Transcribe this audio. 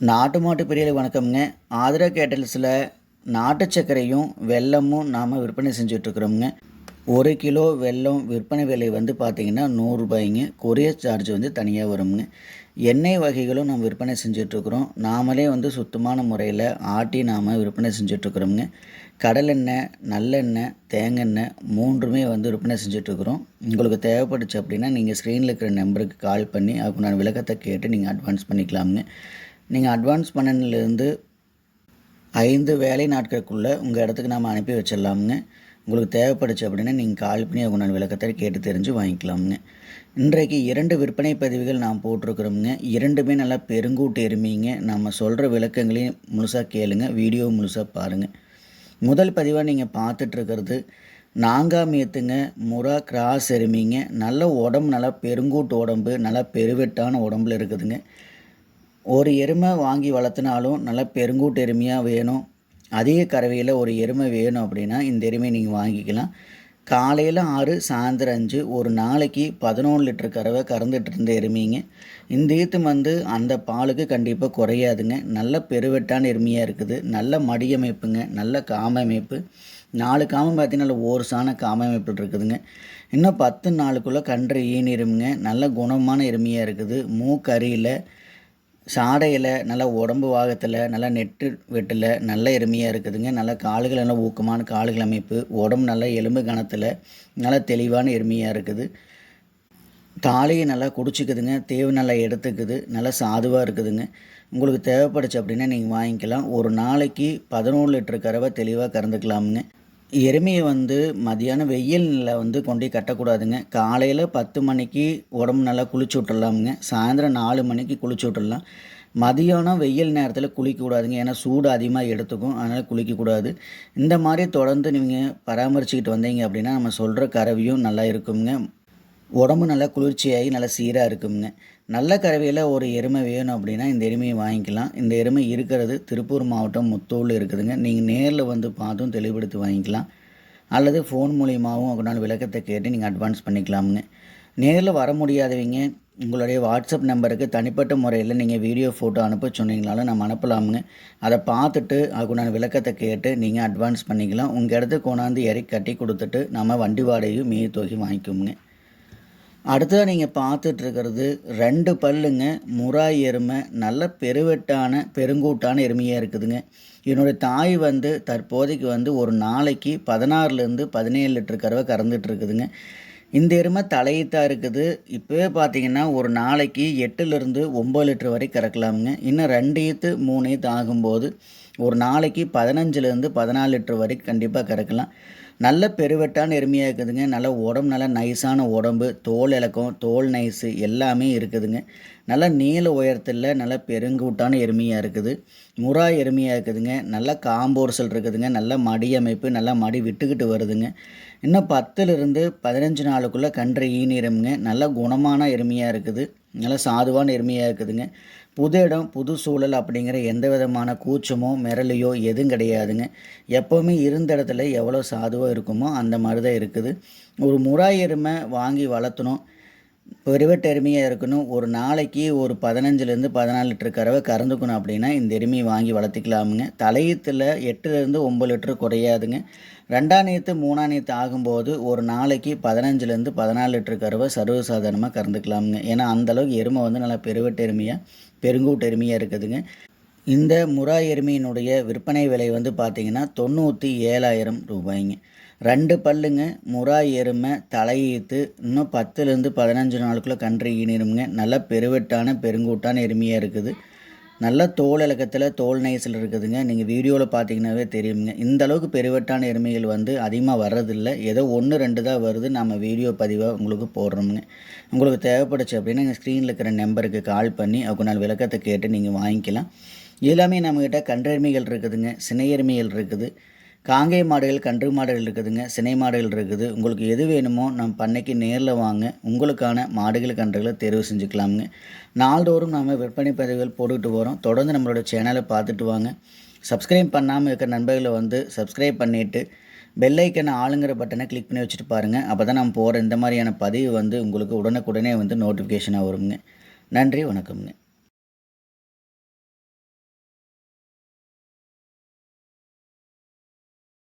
நாட்டு மாட்டு பிரியலுக்கு வணக்கம்ங்க. ஆதிரா கேட்டல்ஸில் நாட்டு சர்க்கரையும் வெல்லமும் நாம் விற்பனை செஞ்சுட்ருக்குறோம்ங்க. 1 கிலோ வெல்லம் விற்பனை விலை வந்து பார்த்திங்கன்னா ரூ. 100. கொரியர் சார்ஜ் வந்து தனியாக வருங்க. எண்ணெய் வகைகளும் நம்ம விற்பனை செஞ்சிட்ருக்குறோம். நாமளே வந்து சுத்தமான முறையில் ஆட்டி நாம் விற்பனை செஞ்சிட்ருக்குறோம்ங்க. கடலெண்ணெய், நல்லெண்ணெய், தேங்காய் மூன்றுமே வந்து விற்பனை செஞ்சிட்ருக்குறோம். உங்களுக்கு தேவைப்பட்டுச்சு அப்படின்னா நீங்கள் ஸ்க்ரீனில் இருக்கிற நம்பருக்கு கால் பண்ணி அதுக்கு நான் விளக்கத்தை கேட்டு நீங்கள் அட்வான்ஸ் பண்ணிக்கலாமுங்க. நீங்கள் அட்வான்ஸ் பண்ணலேருந்து 5 வேலை நாட்களுக்குள்ளே உங்கள் இடத்துக்கு நாம் அனுப்பி வச்சிடலாமுங்க. உங்களுக்கு தேவைப்படுச்சு அப்படின்னா நீங்கள் கால் பண்ணி அவங்க விளக்கத்தை கேட்டு தெரிஞ்சு வாங்கிக்கலாமுங்க. இன்றைக்கு 2 விற்பனை பதிவுகள் நாம் போட்டிருக்கிறோமுங்க. 2மே நல்லா பெருங்கூட்டு எருமைங்க. நம்ம சொல்கிற விளக்கங்களையும் முழுசாக கேளுங்க, வீடியோ முழுசாக பாருங்கள். முதல் பதிவாக நீங்கள் பார்த்துட்ருக்கிறது நாங்காமியத்துங்க, முறா கிராஸ் எருமைங்க. நல்ல உடம்பு, நல்லா பெருங்கூட்டு உடம்பு, நல்லா பெருவெட்டான உடம்புல இருக்குதுங்க. ஒரு எருமை வாங்கி வளர்த்துனாலும் நல்லா பெருங்கூட்டு எருமையாக வேணும், அதிக கறவையில் ஒரு எருமை வேணும் அப்படின்னா இந்த எருமையை நீங்கள் வாங்கிக்கலாம். காலையில் 6 சாயந்தரம் 5 ஒரு நாளைக்கு 11 லிட்டர் கறவை கறந்துட்டு இருந்த எருமைங்க. இந்த ஈத்து வந்து அந்த பாலுக்கு கண்டிப்பாக குறையாதுங்க. நல்ல பெருவெட்டான எருமையாக இருக்குது. நல்ல மடியமைப்புங்க, நல்ல காமமைப்பு. 4 காமம் பார்த்திங்கன்னா நல்ல ஓர்ஸான காமமைப்பு இருக்குதுங்க. இன்னும் 10 நாளுக்குள்ளே கன்று ஈனிருமுங்க. நல்ல குணமான எருமையாக இருக்குது. மூக்கரியில், சாடையில், நல்லா உடம்பு வாகத்தில், நல்லா நெட்டு வெட்டில் நல்ல எருமையாக இருக்குதுங்க. நல்ல கால்கள், நல்லா ஊக்கமான கால்கள் அமைப்பு, உடம்பு நல்ல எலும்பு கணத்தில் நல்லா தெளிவான எருமையாக இருக்குது. தாலியை நல்லா குடிச்சிக்குதுங்க, தேவு நல்லா எடுத்துக்குது, நல்லா சாதுவாக இருக்குதுங்க. உங்களுக்கு தேவைப்படுச்சு அப்படின்னா நீங்கள் வாங்கிக்கலாம். ஒரு நாளைக்கு 11 லிட்டர் கறவை தெளிவாக கறந்துக்கலாமுங்க. எருமையை வந்து மதியானம் வெயிலில் வந்து கொண்டு கட்டக்கூடாதுங்க. காலையில் 10 மணிக்கு உடம்பு நல்லா குளிச்சு விட்டுடலாமுங்க. சாயந்தரம் 4 மணிக்கு குளிச்சு விட்டுடலாம். மதியானம் வெயில் நேரத்தில் குளிக்கக்கூடாதுங்க. ஏன்னா சூடு அதிகமாக எடுத்துக்கும், அதனால் குளிக்கக்கூடாது. இந்த மாதிரி தொடர்ந்து நீங்கள் பராமரிச்சுக்கிட்டு வந்தீங்க அப்படின்னா நம்ம சொல்கிற கறவையும் நல்லா இருக்குங்க. உடம்பு நல்லா குளிர்ச்சியாகி நல்லா சீராக இருக்குங்க. நல்ல கறவையில் ஒரு எருமை வேணும் அப்படின்னா இந்த எருமையை வாங்கிக்கலாம். இந்த எருமை இருக்கிறது திருப்பூர் மாவட்டம் முத்தூரில் இருக்குதுங்க. நீங்கள் நேரில் வந்து பார்த்தும் தெளிவுபடுத்தி வாங்கிக்கலாம், அல்லது ஃபோன் மூலியமாகவும் அவங்களால விளக்கத்தை கேட்டு நீங்கள் அட்வான்ஸ் பண்ணிக்கலாமுங்க. நேரில் வர முடியாதவங்க உங்களுடைய வாட்ஸ்அப் நம்பருக்கு தனிப்பட்ட முறையில் நீங்கள் வீடியோ ஃபோட்டோ அனுப்ப சொன்னீங்கனாலும் நம்ம அனுப்பலாமுங்க. அதை பார்த்துட்டு அதுக்குண்டான விளக்கத்தை கேட்டு நீங்கள் அட்வான்ஸ் பண்ணிக்கலாம். உங்கள் இடத்துக்கு கொண்டாந்து இறக்கி கட்டி கொடுத்துட்டு நம்ம வண்டி வாடகையும் மீதி தொகை வாங்கிக்கோங்க. அடுத்ததாக நீங்கள் பார்த்துட்ருக்கிறது 2 பல்லுங்க, முறா எருமை. நல்ல பெருவெட்டான பெருங்கூட்டான எருமையாக இருக்குதுங்க. என்னுடைய தாய் வந்து தற்போதைக்கு வந்து ஒரு நாளைக்கு 16லேருந்து 17 லிட்டர் கறவை கறந்துட்டுருக்குதுங்க. இந்த எருமை தலையீத்தாக இருக்குது. இப்போவே பார்த்திங்கன்னா ஒரு நாளைக்கு 8லேருந்து 9 லிட்டர் வரை கறக்கலாமுங்க. இன்னும் 2 ஈத்து 3 ஈத்து ஆகும்போது ஒரு நாளைக்கு 15லேருந்து 14 லிட்டர் வரைக்கும் கண்டிப்பாக கறக்கலாம். நல்ல பெருவெட்டான எருமையாக இருக்குதுங்க. நல்ல உடம்பு, நல்ல நைஸான உடம்பு, தோல் இலக்கம், தோல் நைஸு எல்லாமே இருக்குதுங்க. நல்ல நீள உயரத்தில் நல்ல பெருங்கூட்டான எருமையாக இருக்குது. முறா எருமையாக இருக்குதுங்க. நல்ல காம்போர்சல் இருக்குதுங்க. நல்ல மடி அமைப்பு, நல்லா மடி விட்டுக்கிட்டு வருதுங்க. இன்னும் 10லிருந்து 15 நாளுக்குள்ளே கன்று ஈனிருமுங்க. நல்ல குணமான எருமையாக இருக்குது. நல்ல சாதுவான எருமையாக இருக்குதுங்க. புது இடம், புது சூழல் அப்படிங்கிற எந்த விதமான கூச்சமோ மிரளையோ எதுவும் கிடையாதுங்க. எப்போவுமே இருந்த இடத்துல எவ்வளோ சாதுவாக இருக்குமோ அந்த மாதிரி தான் இருக்குது. ஒரு முறா எருமை வாங்கி வளர்த்தணும், பெருவெட்டு எருமையாக இருக்கணும், ஒரு நாளைக்கு ஒரு 15லேருந்து 14 லிட்டர் கறவை கறந்துக்கணும் அப்படின்னா இந்த எருமையை வாங்கி வளர்த்திக்கலாமுங்க. தலையீத்தில் 8லேருந்து 9 லிட்டர் குறையாதுங்க. 2ஆம் நீத்து 3ஆம் நீத்து ஆகும்போது ஒரு நாளைக்கு 15லேருந்து 14 லிட்டர் கறவை சர்வசாதாரணமாக கறந்துக்கலாமுங்க. ஏன்னா அந்தளவுக்கு எருமை வந்து நல்லா பெருவெட்டு எருமையாக பெருங்கூட்டு எருமையாக இருக்குதுங்க. இந்த முறா எருமையினுடைய விற்பனை விலை வந்து பார்த்திங்கன்னா 97,000 ரூபாய்ங்க. 2 பல்லுங்க, முறா எருமை, தலையீத்து. இன்னும் 10லேருந்து 15 நாளுக்குள்ளே கன்று ஈனிருமுங்க. நல்ல பெருவெட்டான பெருங்கூட்டான எருமையாக இருக்குது. நல்ல தோல் இலக்கத்தில், தோல் நைஸில் இருக்குதுங்க. நீங்கள் வீடியோவில் பார்த்தீங்கன்னாவே தெரியுங்க. இந்த அளவுக்கு பெருவெட்டான எருமைகள் வந்து அதிகமாக வர்றதில்லை. ஏதோ 1, 2 தான் வருது. நம்ம வீடியோ பதிவாக உங்களுக்கு போடுறோமுங்க. உங்களுக்கு தேவைப்படுச்சு அப்படின்னா எங்கள் ஸ்க்ரீனில் இருக்கிற நம்பருக்கு கால் பண்ணி அதுக்கு விளக்கத்தை கேட்டு நீங்கள் வாங்கிக்கலாம். எல்லாமே நம்மக்கிட்ட கன்றெருமைகள் இருக்குதுங்க, சினை எருமைகள் இருக்குது, காங்கேய மாடுகள், கன்று மாடுகள் இருக்குதுங்க, சினை மாடுகள் இருக்குது. உங்களுக்கு எது வேணுமோ நம்ம பண்ணைக்கு நேரில் வாங்க, உங்களுக்கான மாடுகள் கன்றுகளை தேர்வு செஞ்சுக்கலாமுங்க. நாள்தோறும் நம்ம விற்பனை பதிவுகள் போட்டுக்கிட்டு வரோம். தொடர்ந்து நம்மளோட சேனலை பார்த்துட்டு வாங்க. சப்ஸ்கிரைப் பண்ணாமல் இருக்கிற நண்பர்களை வந்து சப்ஸ்கிரைப் பண்ணிவிட்டு பெல் ஐக்கனை ஆளுங்கிற பட்டனை கிளிக் பண்ணி வச்சுட்டு பாருங்கள். அப்போ தான் நம்ம போகிற இந்த மாதிரியான பதிவு வந்து உங்களுக்கு உடனுக்குடனே வந்து நோட்டிஃபிகேஷனாக வருங்க. நன்றி, வணக்கம்ங்க.